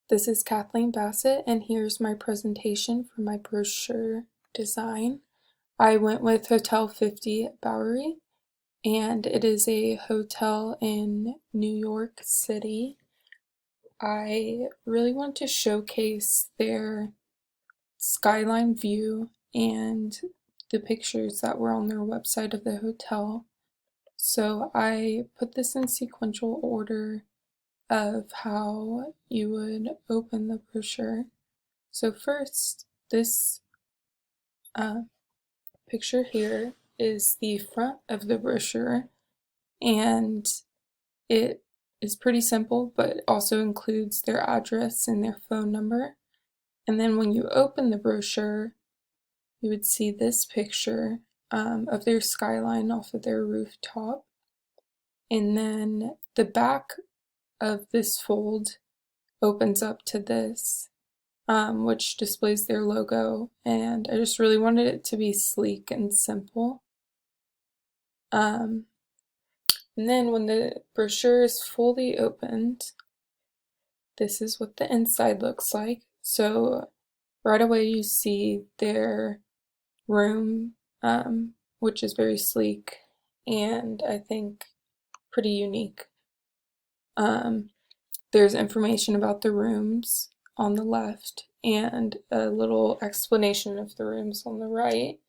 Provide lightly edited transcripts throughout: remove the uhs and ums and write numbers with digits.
This is Kathleen Bassett, and here's my presentation for my brochure design. I went with Hotel 50 at Bowery, and it is a hotel in New York City. I really want to showcase their skyline view and the pictures that were on their website of the hotel. So I put this in sequential order of how you would open the brochure. So first, this picture here is the front of the brochure, and it is pretty simple, but also includes their address and their phone number. And then when you open the brochure, you would see this picture of their skyline off of their rooftop. And then the back of this fold opens up to this, which displays their logo, and I just really wanted it to be sleek and simple. And then when the brochure is fully opened, this is what the inside looks like. So right away you see their room, which is very sleek and I think pretty unique. There's information about the rooms on the left and a little explanation of the rooms on the right.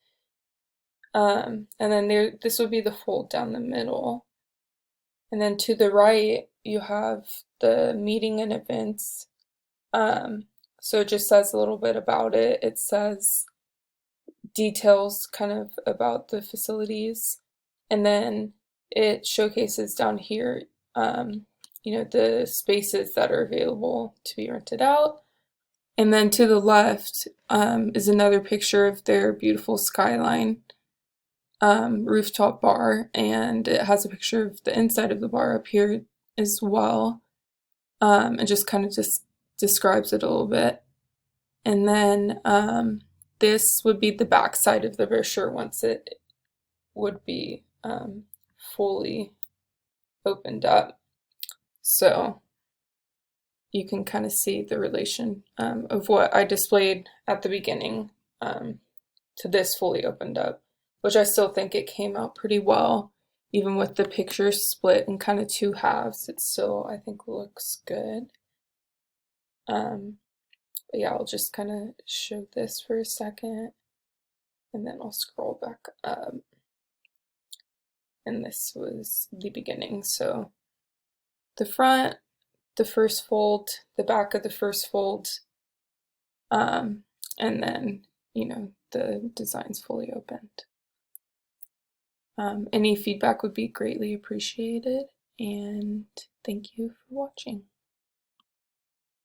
And then this would be the fold down the middle. And then to the right, you have the meeting and events. So it just says a little bit about it. It says details kind of about the facilities. And then it showcases down here, the spaces that are available to be rented out. And then to the left is another picture of their beautiful skyline rooftop bar, and it has a picture of the inside of the bar up here as well. It just kind of just describes it a little bit. And then this would be the back side of the brochure once it would be fully opened up. So you can kind of see the relation of what I displayed at the beginning to this fully opened up, which I still think it came out pretty well. Even with the pictures split in kind of two halves, it still, I think, looks good. But yeah, I'll just kind of show this for a second, and then I'll scroll back up. And this was the beginning. So the front, the first fold, the back of the first fold, and then, the design's fully opened. Any feedback would be greatly appreciated, and thank you for watching.